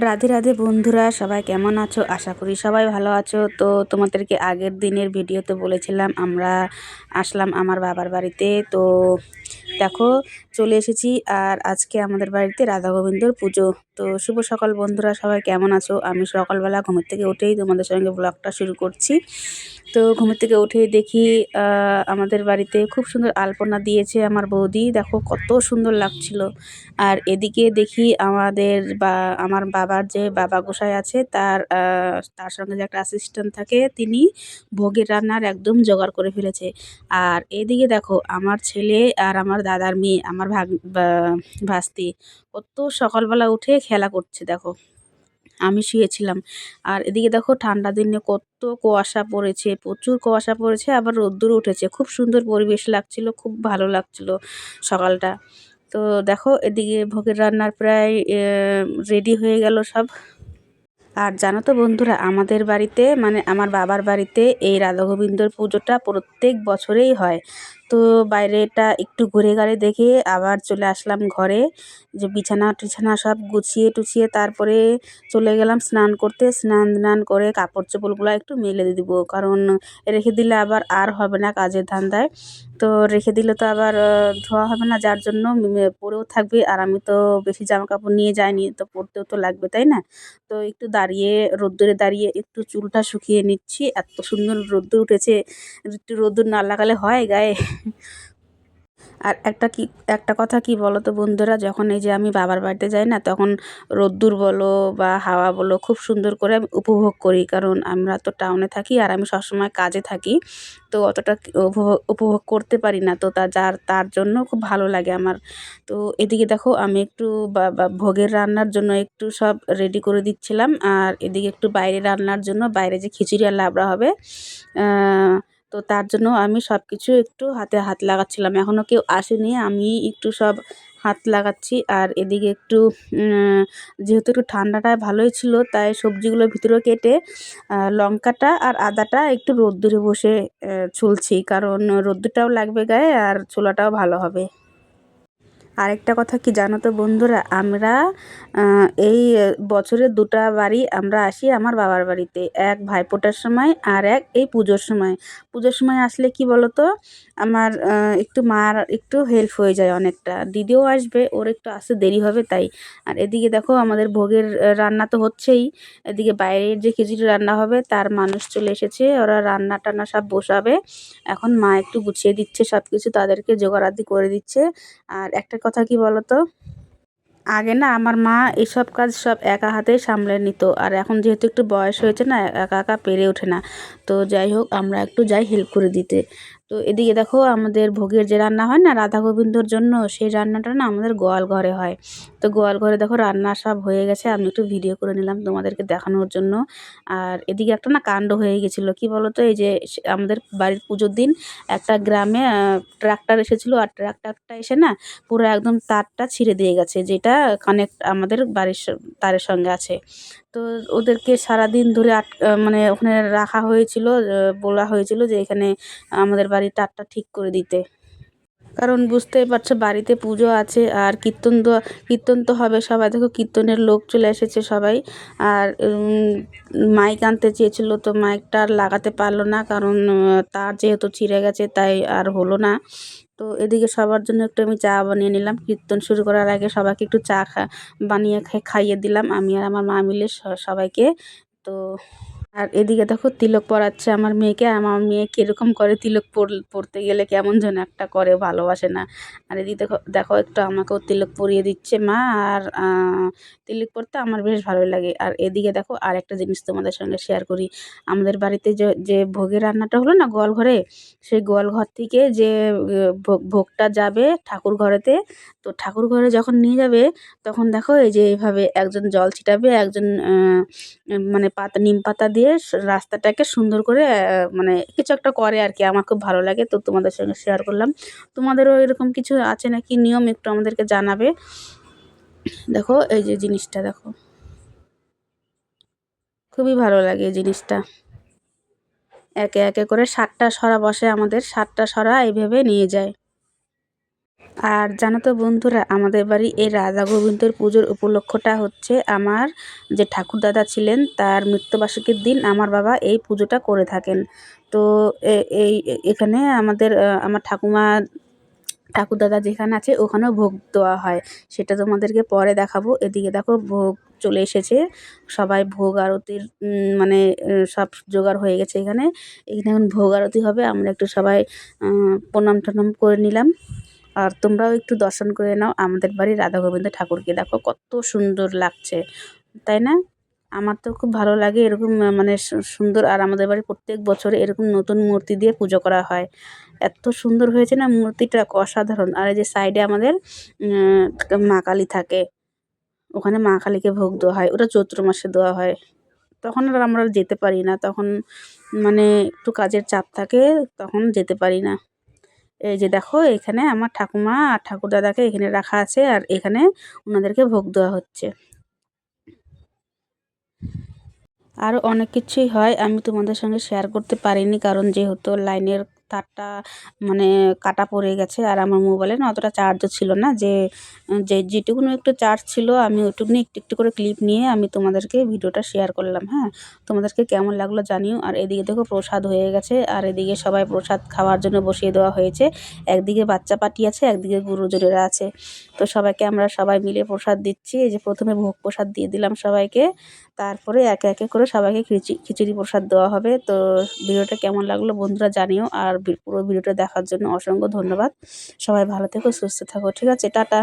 রাধে রাধে বন্ধুরা, সবাই কেমন আছো? আশা করি সবাই ভালো আছো। তো তোমাদেরকে আগের দিনের ভিডিওতে বলেছিলাম আমরা আসলাম আমার বাবার বাড়িতে। তো দেখো চলে এসেছি। আর আজকে আমাদের বাড়িতে রাধা গোবিন্দর পুজো। তো শুভ সকাল বন্ধুরা, সবাই কেমন আছো? আমি সকালবেলা ঘুমের থেকে উঠেই তোমাদের সঙ্গে ব্লগটা শুরু করছি। তো ঘুমের থেকে উঠেই দেখি আমাদের বাড়িতে খুব সুন্দর আলপনা দিয়েছে আমার বৌদি। দেখো কত সুন্দর লাগছিল। আর এদিকে দেখি আমার বাবার যে বাবা গোসাই আছে তার সঙ্গে যে একটা অ্যাসিস্ট্যান্ট থাকে, তিনি ভোগের রান্নার একদম জোগাড় করে ফেলেছে। আর এদিকে দেখো আমার ছেলে আর আমার দাদার মেয়ে, আমার ভাস্তি, কত সকালবেলা উঠে খেলা করছে দেখো। আমি শুয়েছিলাম। আর এদিকে দেখো ঠান্ডা দিনে কত কুয়াশা পড়েছে, প্রচুর কুয়াশা পড়েছে, আবার রোদ্দুর উঠেছে। খুব সুন্দর পরিবেশ লাগছিল, খুব ভালো লাগছিল সকালটা। তো দেখো এদিকে ভোগের রান্নার প্রায় রেডি হয়ে গেল সব। আর জানো তো বন্ধুরা, আমাদের বাড়িতে মানে আমার বাবার বাড়িতে এই রাধা গোবিন্দর পুজোটা প্রত্যেক বছরেই হয়। তো বাইরেটা একটু ঘুরে ঘাড়ে দেখে আবার চলে আসলাম ঘরে, যে বিছানা টিছানা সব গুছিয়ে টুছিয়ে তারপরে চলে গেলাম স্নান করতে। স্নান করে কাপড় চোপড়গুলো একটু মেলে দিব, কারণ রেখে দিলে আবার আর হবে না কাজের ধান্দায়। তো রেখে দিলে তো আবার ধোয়া হবে না, যার জন্য পরেও থাকবে। আর আমি তো বেশি জামা কাপড় নিয়ে যাইনি, তো পরতেও তো লাগবে তাই না। তো একটু দাঁড়িয়ে রোদ্দুরে দাঁড়িয়ে একটু চুলটা শুকিয়ে নিচ্ছি। এত সুন্দর রোদ্দুর উঠেছে, একটু রোদ্দুর না লাগালে হয় গায়ে। আর একটা কথা কি বলো তো বন্ধুরা, যখন এই যে আমি বাবার বাড়িতে যাই না, তখন রোদ্দুর বলো বা হাওয়া বলো খুব সুন্দর করে আমি উপভোগ করি, কারণ আমরা তো টাউনে থাকি আর আমি সবসময় কাজে থাকি। তো অতটা উপভোগ করতে পারি না, তো তার জন্য খুব ভালো লাগে আমার। তো এদিকে দেখো আমি একটু ভোগের রান্নার জন্য একটু সব রেডি করে দিচ্ছিলাম। আর এদিকে একটু বাইরে রান্নার জন্য, বাইরে যে খিচুড়ি আর লাবড়া হবে, তো তার জন্য আমি সব কিছু একটু হাতে হাত লাগাচ্ছিলাম। এখনও কেউ আসেনি, আমি একটু সব হাত লাগাচ্ছি। আর এদিকে একটু যেহেতু একটু ঠান্ডাটা ভালোই ছিল, তাই সবজিগুলো ভিতরে কেটে লঙ্কাটা আর আদাটা একটু রোদ্দুরে বসে ছুলছি, কারণ রোদ্দুরটাও লাগবে গায়ে আর ছোলাটাও ভালো হবে। আরেকটা কথা কি জানো তো বন্ধুরা, আমরা এই বছরে ২টা বাড়ি আমরা আসি আমার বাবার বাড়িতে, এক ভাইফোঁটার সময় আর এক এই পুজোর সময়। পুজোর সময় আসলে কি বলো তো, আমার একটু মার একটু হেল্প হয়ে যায় অনেকটা। দিদিও আসবে, ওর একটু আসতে দেরি হবে তাই। আর এদিকে দেখো আমাদের ভোগের রান্না তো হচ্ছেই, এদিকে বাইরের যে খিচুড়ি রান্না হবে তার মানুষ চলে এসেছে, ওরা রান্না টান্না সব বসাবে। এখন মা একটু গুছিয়ে দিচ্ছে সব কিছু, তাদেরকে জোগাড়াতি করে দিচ্ছে। আর একটা কথা কি বলতো, আগে না আমার মা এসব কাজ সব একা হাতেই সামলে নিত, আর এখন যেহেতু একটু বয়স হয়েছে না, একা একা পেরে ওঠে না। তো যাই হোক, আমরা একটু যাই হেল্প করে দিতে। তো এদিকে দেখো আমাদের ভোগের যে রান্না হয় না রাধা গোবিন্দর জন্য, সেই রান্নাটা না আমাদের গোয়াল ঘরে হয়। তো গোয়াল ঘরে দেখো রান্না সব হয়ে গেছে, আমি একটু ভিডিও করে নিলাম তোমাদেরকে দেখানোর জন্য। আর এদিকে একটা না কাণ্ড হয়ে গেছিলো, কি বলো তো, এই যে আমাদের বাড়ির পুজোর দিন একটা গ্রামে ট্রাক্টর এসেছিলো, আর ট্রাক্টরটা এসে না পুরো একদম তারটা ছিঁড়ে দিয়ে গেছে, যেটা কানেক্ট আমাদের বাড়ির তারের সঙ্গে আছে। তো ওদেরকে সারাদিন ধরে মানে ওখানে রাখা হয়েছিল, বলা হয়েছিল যে এখানে আমাদের বাড়ির তারটা ঠিক করে দিতে। কারণ বুঝতেই পারছো বাড়িতে পুজো আছে, আর কীর্তন তো হবে, সবাই দেখো কীর্তনের লোক চলে এসেছে সবাই। আর মাইক আনতে চেয়েছিলো, তো মাইকটা আর লাগাতে পারলো না, কারণ তার যেহেতু ছিঁড়ে গেছে তাই আর হলো না। তো এদিকে সবার জন্য একটু আমি চা বানিয়ে নিলাম, কীর্তন শুরু করার আগে সবাইকে একটু চা বানিয়ে খাইয়ে দিলাম আমি আর আমার মা মিলে সবাইকে। তো আর এদিকে দেখো তিলক পরাচ্ছে আমার মেয়েকে। আমার মেয়ে কীরকম করে তিলক পরতে গেলে কেমন যেন একটা করে, ভালোবাসে না। আর এদিকে দেখো দেখো একটু আমাকেও তিলক পরিয়ে দিচ্ছে মা। আর তিলক পরতে আমার বেশ ভালোই লাগে। আর এদিকে দেখো আর একটা জিনিস তোমাদের সঙ্গে শেয়ার করি। আমাদের বাড়িতে যে যে ভোগের রান্নাটা হলো না গোয়াল ঘরে, সেই গোয়াল ঘর থেকে যে ভোগটা যাবে ঠাকুর ঘরেতে, তো ঠাকুর ঘরে যখন নিয়ে যাবে, তখন দেখো এই যে এইভাবে একজন জল ছিটাবে, একজন মানে নিম পাতা দিয়ে রাস্তাটাকে সুন্দর করে মানে কিছু একটা করে আর কি। আমার খুব ভালো লাগে, তো তোমাদের সঙ্গে শেয়ার করলাম। তোমাদেরও এরকম কিছু আছে নাকি নিয়ম, একটু আমাদেরকে জানাবে। দেখো এই যে জিনিসটা দেখো, খুবই ভালো লাগে এই জিনিসটা। একে একে করে 7টা সরা বসে, আমাদের 7টা সরা এইভাবে নিয়ে যায়। আর জানো তো বন্ধুরা, আমাদের বাড়ি এই রাধা গোবিন্দর পুজোর উপলক্ষটা হচ্ছে আমার যে ঠাকুরদাদা ছিলেন তার মৃত্যুবার্ষিকীর দিন আমার বাবা এই পুজোটা করে থাকেন। তো এখানে আমাদের আমার ঠাকুরদাদা যেখানে আছে ওখানেও ভোগ দেওয়া হয়, সেটা তোমাদেরকে পরে দেখাবো। এদিকে দেখো ভোগ চলে এসেছে, সবাই ভোগ আরতির মানে সব জোগাড় হয়ে গেছে। এখানে এখানে এখন ভোগ আরতি হবে, আমরা একটু সবাই প্রণাম টনাম করে নিলাম। আর তোমরাও একটু দর্শন করে নাও আমাদের বাড়ির রাধা গোবিন্দ ঠাকুরকে, দেখো কত সুন্দর লাগছে, তাই না? আমার তো খুব ভালো লাগে এরকম মানে সুন্দর। আর আমাদের বাড়ি প্রত্যেক বছরে এরকম নতুন মূর্তি দিয়ে পুজো করা হয়। এত সুন্দর হয়েছে না মূর্তিটা, অসাধারণ। আর এই যে সাইডে আমাদের মা কালী থাকে, ওখানে মা কালীকে ভোগ দেওয়া হয়, ওটা চৈত্র মাসে দেওয়া হয়। তখন আর আমরা যেতে পারি না, তখন মানে একটু কাজের চাপ থাকে, তখন যেতে পারি না। এই যে দেখো এখানে আমার ঠাকুমা আর ঠাকুরদাদাকে এখানে রাখা আছে, আর এখানে ওনাদেরকে ভোগ দেওয়া হচ্ছে। আরও অনেক কিছুই হয়, আমি তোমাদের সঙ্গে শেয়ার করতে পারিনি, কারণ যেহেতু লাইনের তারটা মানে কাটা পড়ে গেছে, আর আমার মোবাইলে না অতটা চার্জও ছিল না, যেটুকুনি একটু চার্জ ছিল আমি ওইটুকুনি একটু একটু করে ক্লিপ নিয়ে আমি তোমাদেরকে ভিডিওটা শেয়ার করলাম। হ্যাঁ, তোমাদেরকে কেমন লাগলো জানিও। আর এদিকে দেখো প্রসাদ হয়ে গেছে, আর এদিকে সবাই প্রসাদ খাওয়ার জন্য বসিয়ে দেওয়া হয়েছে। একদিকে বাচ্চা পার্টি আছে, একদিকে গুরুজনেরা আছে। তো সবাইকে আমরা সবাই মিলে প্রসাদ দিচ্ছি। এই যে প্রথমে ভোগ প্রসাদ দিয়ে দিলাম সবাইকে, তারপরে একে একে করে সবাইকে খিচুড়ি প্রসাদ দেওয়া হবে। তো ভিডিওটা কেমন লাগলো বন্ধুরা জানিও, আর পুরো ভিডিওটা দেখার জন্য অসংখ্য ধন্যবাদ। সবাই ভালো থেকো, সুস্থ থাকো, ঠিক আছে, টাটা।